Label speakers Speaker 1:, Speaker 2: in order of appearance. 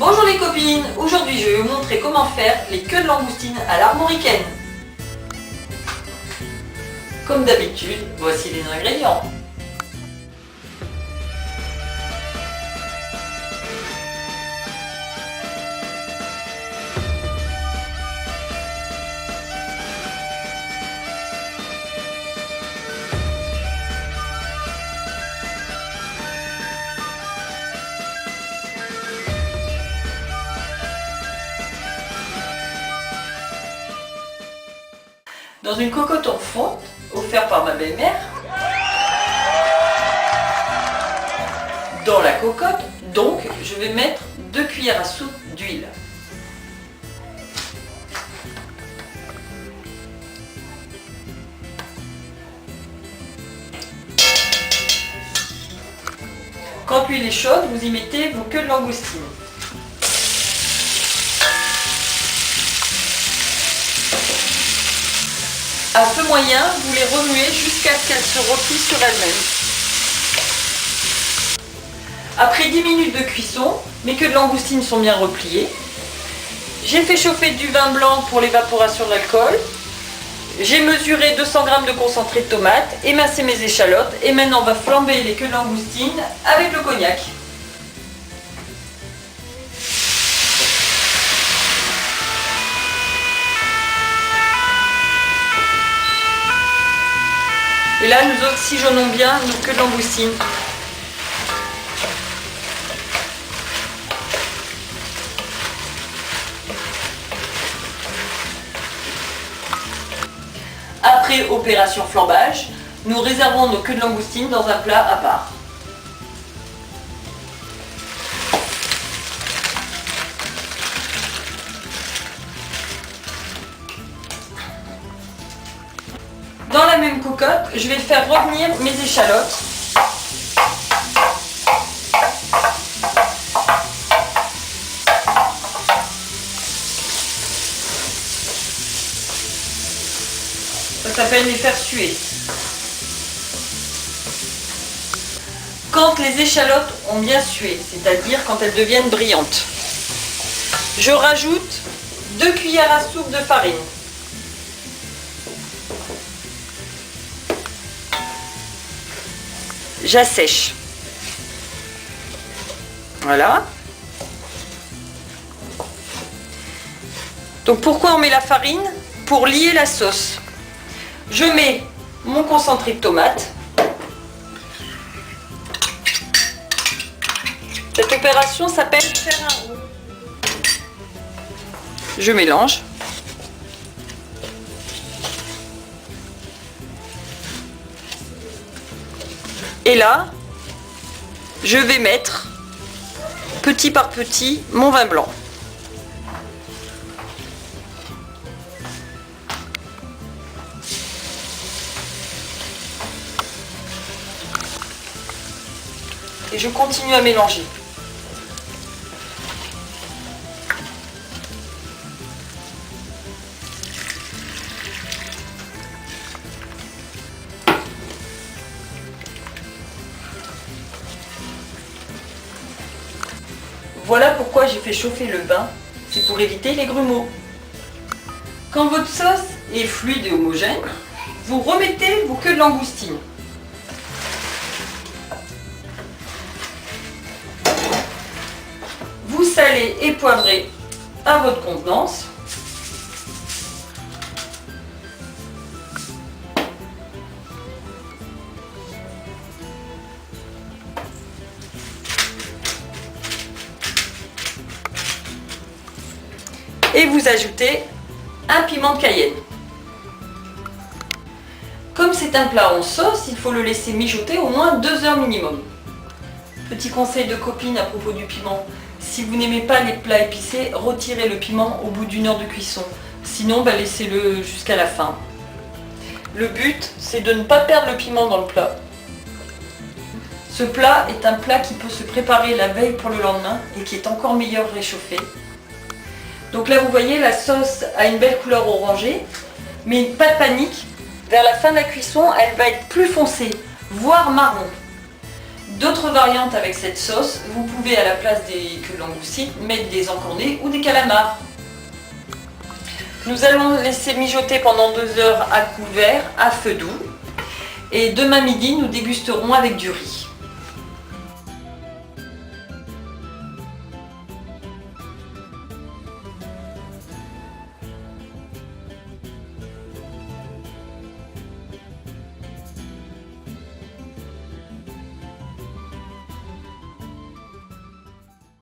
Speaker 1: Bonjour les copines, aujourd'hui je vais vous montrer comment faire les queues de langoustine à l'armoricaine. Comme d'habitude, voici les ingrédients. Dans une cocotte en fonte, offerte par ma belle-mère, dans la cocotte, donc, je vais mettre 2 cuillères à soupe d'huile. Quand l'huile est chaude, vous y mettez vos queues de langoustine. À feu moyen, vous les remuez jusqu'à ce qu'elles se replient sur elles-mêmes. Après 10 minutes de cuisson, mes queues de langoustine sont bien repliées. J'ai fait chauffer du vin blanc pour l'évaporation de l'alcool. J'ai mesuré 200 g de concentré de tomate, émincé mes échalotes et maintenant on va flamber les queues de langoustine avec le cognac. Et là, nous oxygénons bien nos queues de langoustine. Après opération flambage, nous réservons nos queues de langoustine dans un plat à part. Dans la même cocotte, je vais faire revenir mes échalotes. Ça s'appelle les faire suer. Quand les échalotes ont bien sué, c'est-à-dire quand elles deviennent brillantes, je rajoute 2 cuillères à soupe de farine. J'assèche. Voilà. Donc pourquoi on met la farine? Pour lier la sauce. Je mets mon concentré de tomate. Cette opération s'appelle faire un roux. Je mélange. Et là, je vais mettre petit par petit mon vin blanc. Et je continue à mélanger. Voilà pourquoi j'ai fait chauffer le bain, c'est pour éviter les grumeaux. Quand votre sauce est fluide et homogène, vous remettez vos queues de langoustine. Vous salez et poivrez à votre convenance. Et vous ajoutez un piment de Cayenne. Comme c'est un plat en sauce, il faut le laisser mijoter au moins 2 heures minimum. Petit conseil de copine à propos du piment, si vous n'aimez pas les plats épicés, retirez le piment au bout d'1 heure de cuisson. Sinon, laissez-le jusqu'à la fin. Le but, c'est de ne pas perdre le piment dans le plat. Ce plat est un plat qui peut se préparer la veille pour le lendemain et qui est encore meilleur réchauffé. Donc là, vous voyez, la sauce a une belle couleur orangée, mais pas de panique. Vers la fin de la cuisson, elle va être plus foncée, voire marron. D'autres variantes avec cette sauce, vous pouvez à la place des queues de langoustine mettre des encornets ou des calamars. Nous allons laisser mijoter pendant 2 heures à couvert, à feu doux. Et demain midi, nous dégusterons avec du riz.